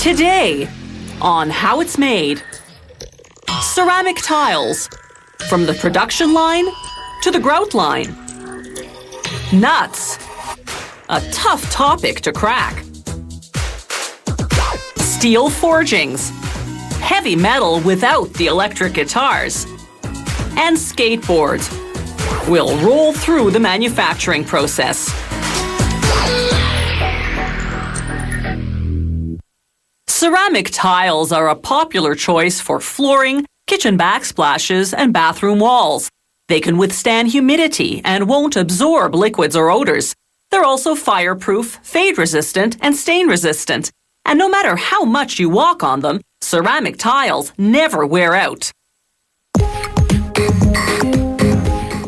Today, on how it's made. Ceramic tiles, from the production line to the grout line. Nuts, a tough topic to crack. Steel forgings, heavy metal without the electric guitars. And skateboards. We'll roll through the manufacturing process. Ceramic tiles are a popular choice for flooring, kitchen backsplashes, and bathroom walls. They can withstand humidity and won't absorb liquids or odors. They're also fireproof, fade-resistant, and stain-resistant. And no matter how much you walk on them, ceramic tiles never wear out.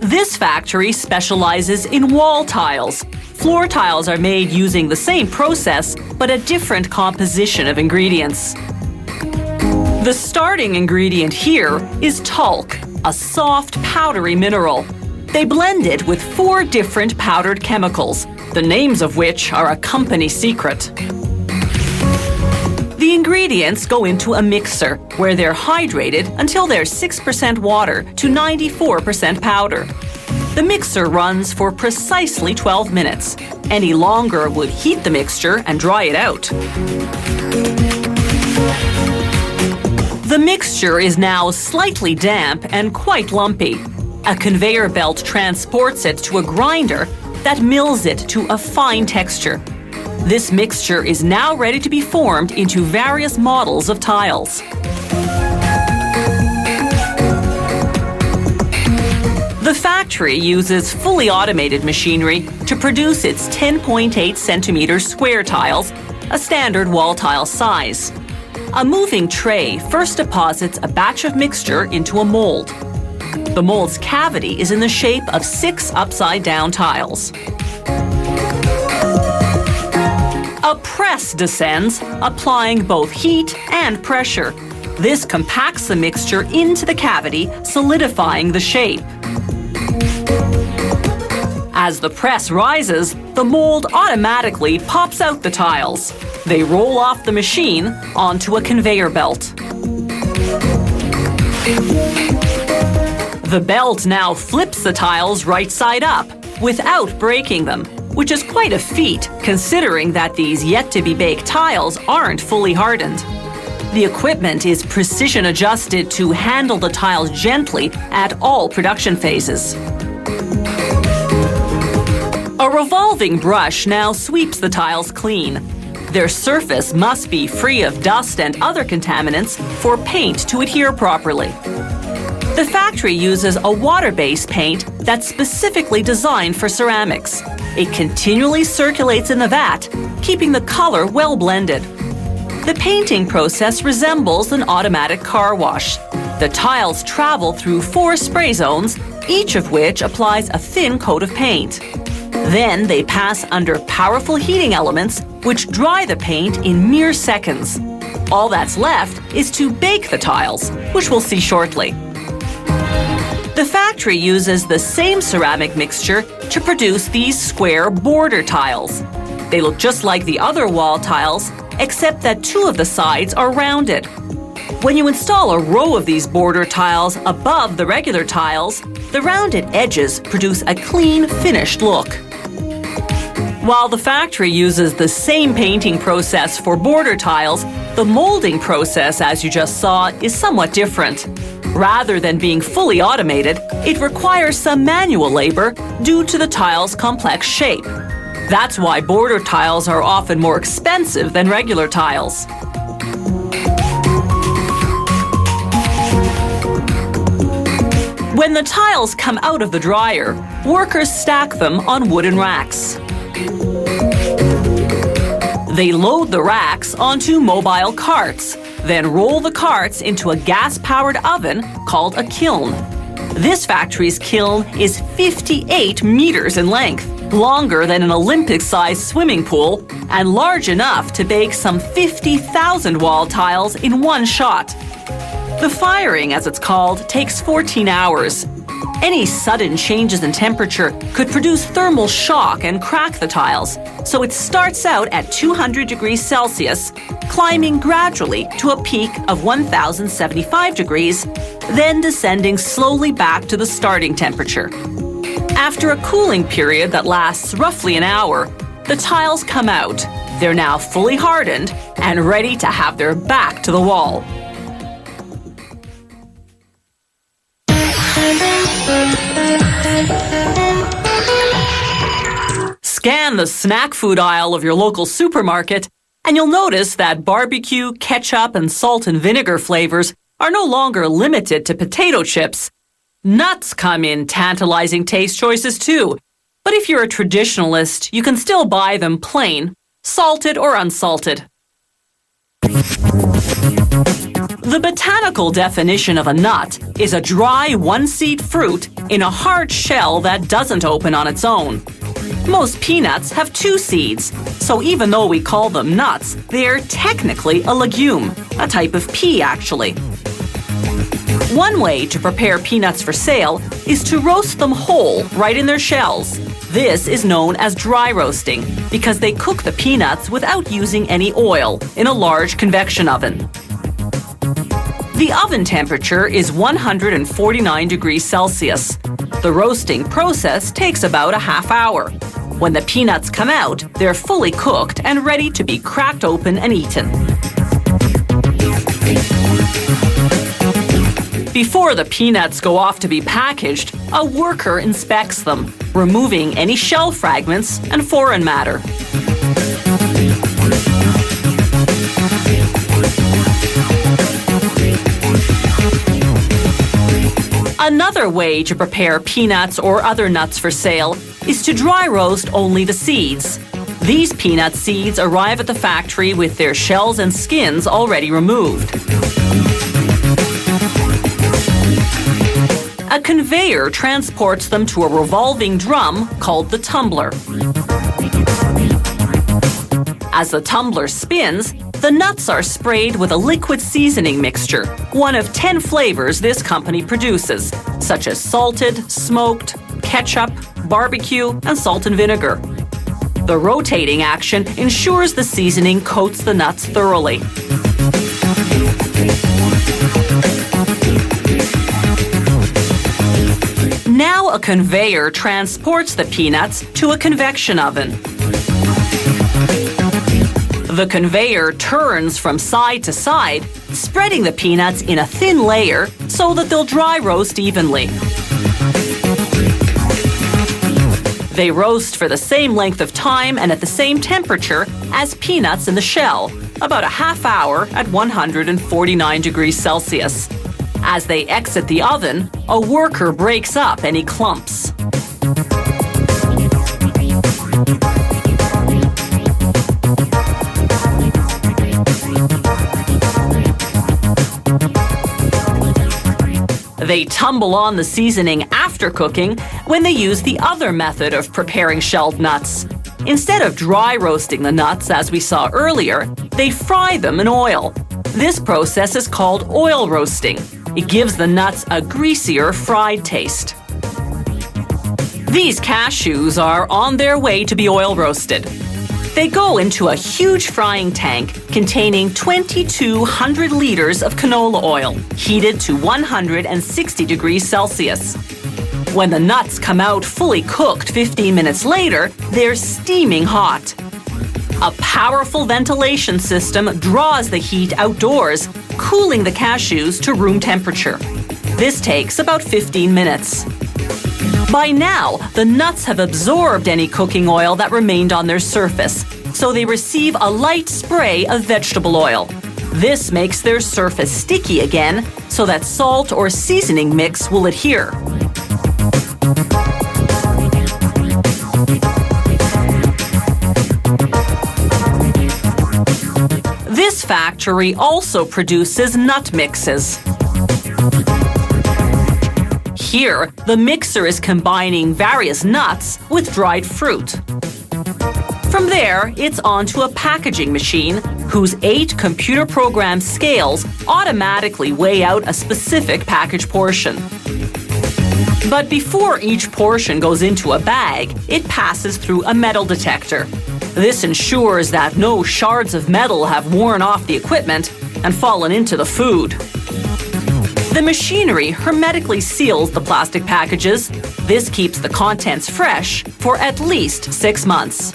This factory specializes in wall tiles. Floor tiles are made using the same process, but a different composition of ingredients. The starting ingredient here is talc, a soft, powdery mineral. They blend it with 4 different powdered chemicals, the names of which are a company secret. The ingredients go into a mixer, where they're hydrated until they're 6% water to 94% powder. The mixer runs for precisely 12 minutes. Any longer would heat the mixture and dry it out. The mixture is now slightly damp and quite lumpy. A conveyor belt transports it to a grinder that mills it to a fine texture. This mixture is now ready to be formed into various models of tiles. The factory uses fully automated machinery to produce its 10.8 centimeter square tiles, a standard wall tile size. A moving tray first deposits a batch of mixture into a mold. The mold's cavity is in the shape of 6 upside-down tiles. A press descends, applying both heat and pressure. This compacts the mixture into the cavity, solidifying the shape. As the press rises, the mold automatically pops out the tiles. They roll off the machine onto a conveyor belt. The belt now flips the tiles right side up without breaking them, which is quite a feat considering that these yet-to-be-baked tiles aren't fully hardened. The equipment is precision adjusted to handle the tiles gently at all production phases. A revolving brush now sweeps the tiles clean. Their surface must be free of dust and other contaminants for paint to adhere properly. The factory uses a water-based paint that's specifically designed for ceramics. It continually circulates in the vat, keeping the color well blended. The painting process resembles an automatic car wash. The tiles travel through 4 spray zones, each of which applies a thin coat of paint. Then they pass under powerful heating elements, which dry the paint in mere seconds. All that's left is to bake the tiles, which we'll see shortly. The factory uses the same ceramic mixture to produce these square border tiles. They look just like the other wall tiles, except that 2 of the sides are rounded. When you install a row of these border tiles above the regular tiles, the rounded edges produce a clean, finished look. While the factory uses the same painting process for border tiles, the molding process, as you just saw, is somewhat different. Rather than being fully automated, it requires some manual labor due to the tile's complex shape. That's why border tiles are often more expensive than regular tiles. When the tiles come out of the dryer, workers stack them on wooden racks. They load the racks onto mobile carts, then roll the carts into a gas-powered oven called a kiln. This factory's kiln is 58 meters in length, longer than an Olympic-sized swimming pool, and large enough to bake some 50,000 wall tiles in one shot. The firing, as it's called, takes 14 hours. Any sudden changes in temperature could produce thermal shock and crack the tiles, so it starts out at 200 degrees Celsius, climbing gradually to a peak of 1075 degrees, then descending slowly back to the starting temperature. After a cooling period that lasts roughly an hour, the tiles come out. They're now fully hardened and ready to have their back to the wall. Scan the snack food aisle of your local supermarket, and you'll notice that barbecue, ketchup, and salt and vinegar flavors are no longer limited to potato chips. Nuts come in tantalizing taste choices too, but if you're a traditionalist, you can still buy them plain, salted or unsalted. The botanical definition of a nut is a dry one-seed fruit in a hard shell that doesn't open on its own. Most peanuts have 2 seeds, so even though we call them nuts, they're technically a legume, a type of pea actually. One way to prepare peanuts for sale is to roast them whole right in their shells. This is known as dry roasting because they cook the peanuts without using any oil in a large convection oven. The oven temperature is 149 degrees Celsius. The roasting process takes about a half hour. When the peanuts come out, they're fully cooked and ready to be cracked open and eaten. Before the peanuts go off to be packaged, a worker inspects them, removing any shell fragments and foreign matter. Another way to prepare peanuts or other nuts for sale is to dry roast only the seeds. These peanut seeds arrive at the factory with their shells and skins already removed. A conveyor transports them to a revolving drum called the tumbler. As the tumbler spins, the nuts are sprayed with a liquid seasoning mixture, one of 10 flavors this company produces, such as salted, smoked, ketchup, barbecue, and salt and vinegar. The rotating action ensures the seasoning coats the nuts thoroughly. Now a conveyor transports the peanuts to a convection oven. The conveyor turns from side to side, spreading the peanuts in a thin layer so that they'll dry roast evenly. They roast for the same length of time and at the same temperature as peanuts in the shell, about a half hour at 149 degrees Celsius. As they exit the oven, a worker breaks up any clumps. They tumble on the seasoning after cooking when they use the other method of preparing shelled nuts. Instead of dry roasting the nuts as we saw earlier, they fry them in oil. This process is called oil roasting. It gives the nuts a greasier fried taste. These cashews are on their way to be oil roasted. They go into a huge frying tank containing 2,200 liters of canola oil, heated to 160 degrees Celsius. When the nuts come out fully cooked 15 minutes later, they're steaming hot. A powerful ventilation system draws the heat outdoors, cooling the cashews to room temperature. This takes about 15 minutes. By now, the nuts have absorbed any cooking oil that remained on their surface, so they receive a light spray of vegetable oil. This makes their surface sticky again, so that salt or seasoning mix will adhere. This factory also produces nut mixes. Here, the mixer is combining various nuts with dried fruit. From there, it's onto a packaging machine whose 8 computer-programmed scales automatically weigh out a specific package portion. But before each portion goes into a bag, it passes through a metal detector. This ensures that no shards of metal have worn off the equipment and fallen into the food. The machinery hermetically seals the plastic packages. This keeps the contents fresh for at least 6 months.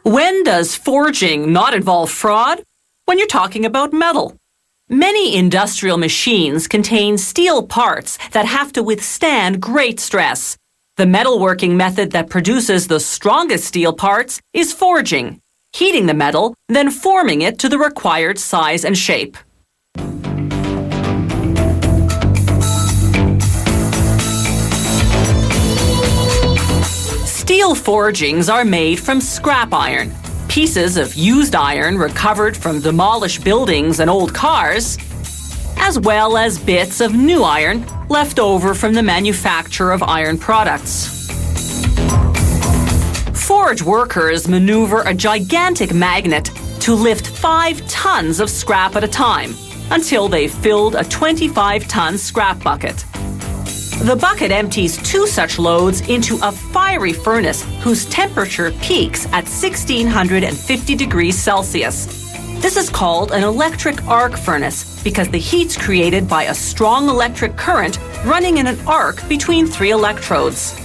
When does forging not involve fraud? When you're talking about metal. Many industrial machines contain steel parts that have to withstand great stress. The metalworking method that produces the strongest steel parts is forging, heating the metal, then forming it to the required size and shape. Steel forgings are made from scrap iron, pieces of used iron recovered from demolished buildings and old cars, as well as bits of new iron left over from the manufacture of iron products. Forge workers maneuver a gigantic magnet to lift 5 tons of scrap at a time until they've filled a 25-ton scrap bucket. The bucket empties 2 such loads into a fiery furnace whose temperature peaks at 1650 degrees Celsius. This is called an electric arc furnace because the heat's created by a strong electric current running in an arc between 3 electrodes.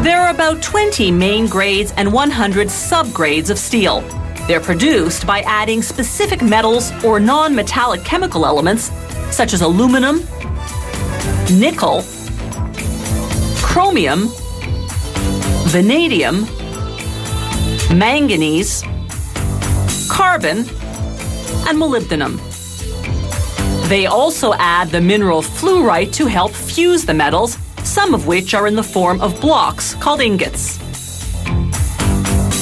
There are about 20 main grades and 100 subgrades of steel. They're produced by adding specific metals or non-metallic chemical elements such as aluminum, nickel, chromium, vanadium, manganese, carbon, and molybdenum. They also add the mineral fluorite to help fuse the metals, some of which are in the form of blocks called ingots.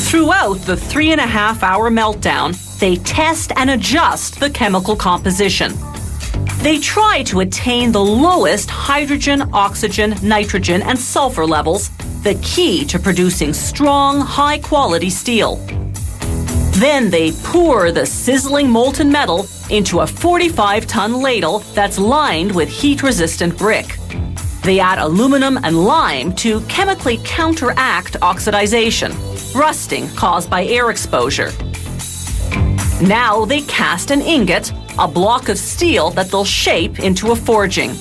Throughout the 3.5-hour meltdown, they test and adjust the chemical composition. They try to attain the lowest hydrogen, oxygen, nitrogen, and sulfur levels, the key to producing strong, high-quality steel. Then they pour the sizzling molten metal into a 45-ton ladle that's lined with heat-resistant brick. They add aluminum and lime to chemically counteract oxidization, rusting caused by air exposure. Now they cast an ingot, a block of steel that they'll shape into a forging.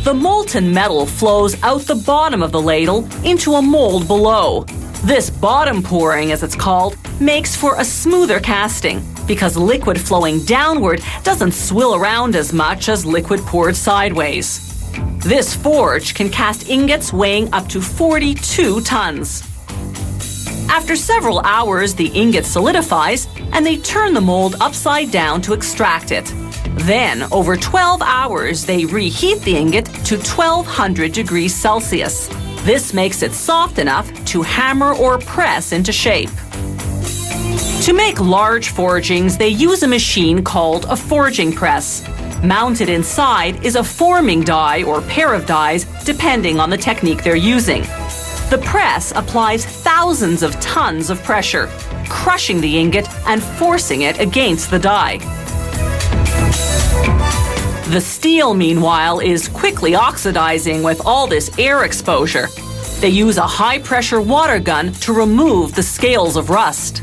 The molten metal flows out the bottom of the ladle into a mold below. This bottom pouring, as it's called, makes for a smoother casting because liquid flowing downward doesn't swill around as much as liquid poured sideways. This forge can cast ingots weighing up to 42 tons. After several hours, the ingot solidifies and they turn the mold upside down to extract it. Then, over 12 hours, they reheat the ingot to 1200 degrees Celsius. This makes it soft enough to hammer or press into shape. To make large forgings, they use a machine called a forging press. Mounted inside is a forming die or pair of dies, depending on the technique they're using. The press applies thousands of tons of pressure, crushing the ingot and forcing it against the die. The steel, meanwhile, is quickly oxidizing with all this air exposure. They use a high-pressure water gun to remove the scales of rust.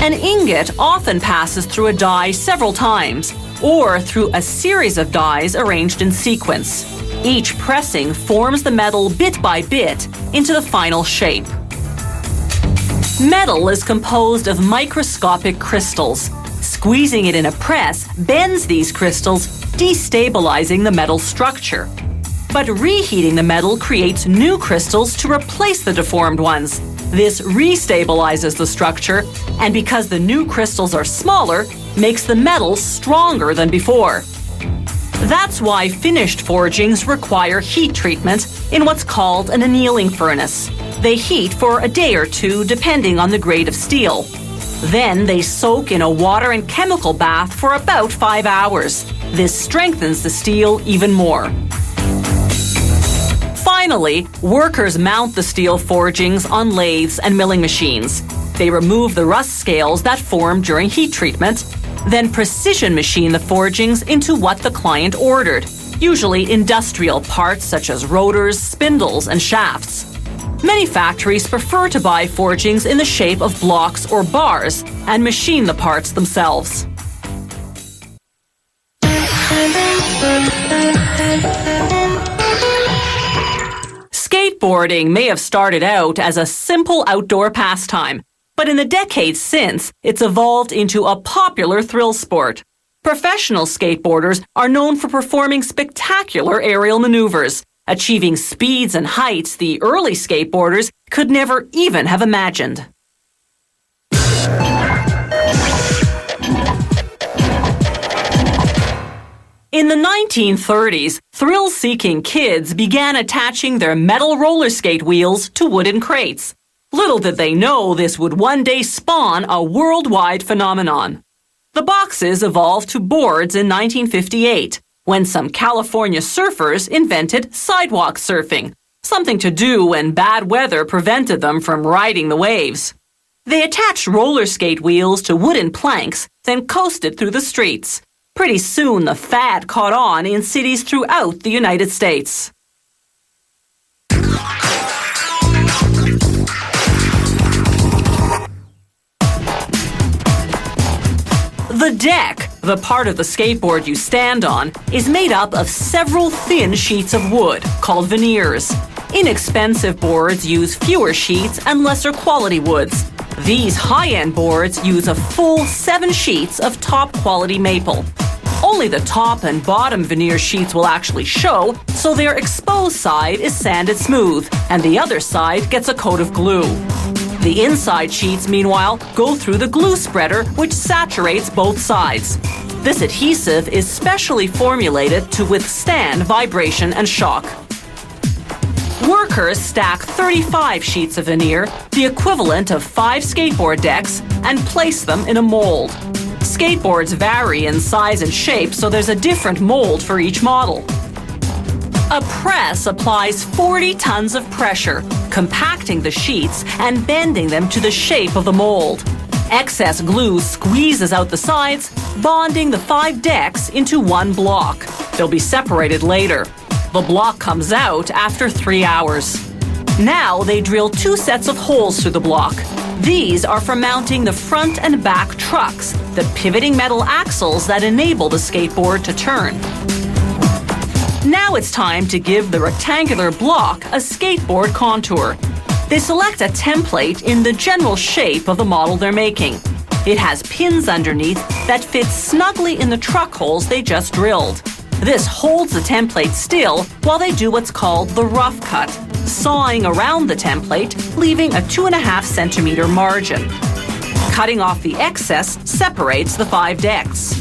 An ingot often passes through a die several times, or through a series of dies arranged in sequence. Each pressing forms the metal bit by bit into the final shape. Metal is composed of microscopic crystals. Squeezing it in a press bends these crystals, destabilizing the metal structure. But reheating the metal creates new crystals to replace the deformed ones. This restabilizes the structure, and because the new crystals are smaller, makes the metal stronger than before. That's why finished forgings require heat treatment in what's called an annealing furnace. They heat for a day or two depending on the grade of steel. Then they soak in a water and chemical bath for about 5 hours. This strengthens the steel even more. Finally, workers mount the steel forgings on lathes and milling machines. They remove the rust scales that form during heat treatment, then precision machine the forgings into what the client ordered, usually industrial parts such as rotors, spindles, and shafts. Many factories prefer to buy forgings in the shape of blocks or bars and machine the parts themselves. Skateboarding may have started out as a simple outdoor pastime, but in the decades since, it's evolved into a popular thrill sport. Professional skateboarders are known for performing spectacular aerial maneuvers, achieving speeds and heights the early skateboarders could never even have imagined. In the 1930s, thrill-seeking kids began attaching their metal roller skate wheels to wooden crates. Little did they know this would one day spawn a worldwide phenomenon. The boxes evolved to boards in 1958, when some California surfers invented sidewalk surfing, something to do when bad weather prevented them from riding the waves. They attached roller skate wheels to wooden planks, then coasted through the streets. Pretty soon, the fad caught on in cities throughout the United States. The deck, the part of the skateboard you stand on, is made up of several thin sheets of wood, called veneers. Inexpensive boards use fewer sheets and lesser quality woods. These high-end boards use a full 7 sheets of top-quality maple. Only the top and bottom veneer sheets will actually show, so their exposed side is sanded smooth, and the other side gets a coat of glue. The inside sheets, meanwhile, go through the glue spreader, which saturates both sides. This adhesive is specially formulated to withstand vibration and shock. Workers stack 35 sheets of veneer, the equivalent of 5 skateboard decks, and place them in a mold. Skateboards vary in size and shape, so there's a different mold for each model. A press applies 40 tons of pressure, compacting the sheets and bending them to the shape of the mold. Excess glue squeezes out the sides, bonding the 5 decks into one block. They'll be separated later. The block comes out after 3 hours. Now they drill 2 sets of holes through the block. These are for mounting the front and back trucks, the pivoting metal axles that enable the skateboard to turn. Now it's time to give the rectangular block a skateboard contour. They select a template in the general shape of the model they're making. It has pins underneath that fit snugly in the truck holes they just drilled. This holds the template still while they do what's called the rough cut, sawing around the template, leaving a 2.5 centimeter margin. Cutting off the excess separates the 5 decks.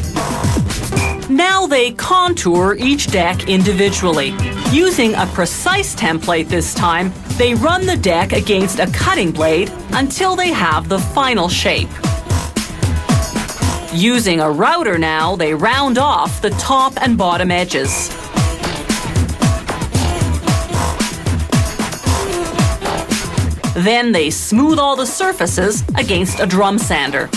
Now they contour each deck individually. Using a precise template this time, they run the deck against a cutting blade until they have the final shape. Using a router now, they round off the top and bottom edges. Then they smooth all the surfaces against a drum sander.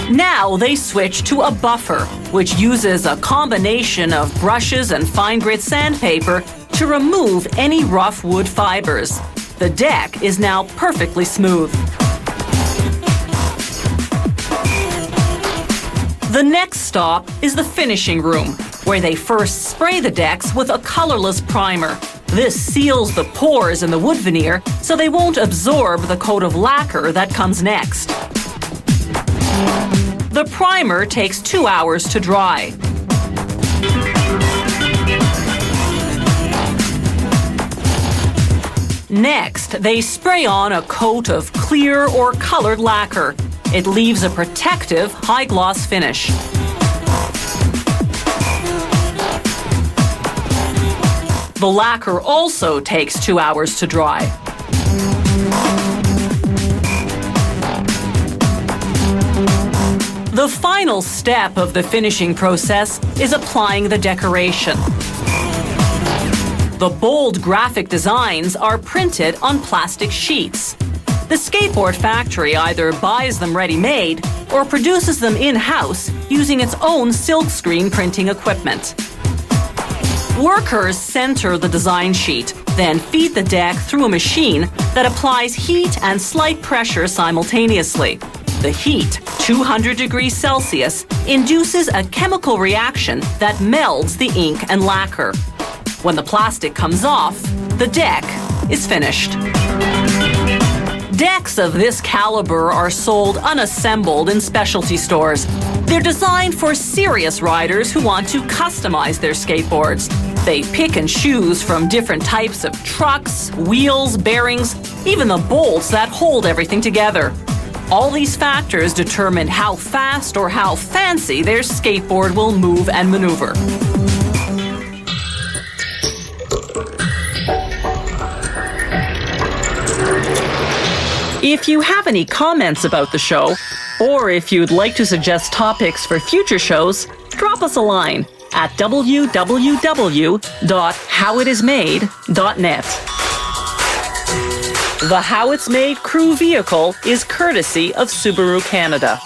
Now they switch to a buffer, which uses a combination of brushes and fine grit sandpaper to remove any rough wood fibers. The deck is now perfectly smooth. The next stop is the finishing room, where they first spray the decks with a colorless primer. This seals the pores in the wood veneer so they won't absorb the coat of lacquer that comes next. The primer takes 2 hours to dry. Next, they spray on a coat of clear or colored lacquer. It leaves a protective, high-gloss finish. The lacquer also takes 2 hours to dry. The final step of the finishing process is applying the decoration. The bold graphic designs are printed on plastic sheets. The skateboard factory either buys them ready-made or produces them in-house using its own silkscreen printing equipment. Workers center the design sheet, then feed the deck through a machine that applies heat and slight pressure simultaneously. The heat, 200 degrees Celsius, induces a chemical reaction that melds the ink and lacquer. When the plastic comes off, the deck is finished. Decks of this caliber are sold unassembled in specialty stores. They're designed for serious riders who want to customize their skateboards. They pick and choose from different types of trucks, wheels, bearings, even the bolts that hold everything together. All these factors determine how fast or how fancy their skateboard will move and maneuver. If you have any comments about the show, or if you'd like to suggest topics for future shows, drop us a line at www.howitismade.net. The How It's Made crew vehicle is courtesy of Subaru Canada.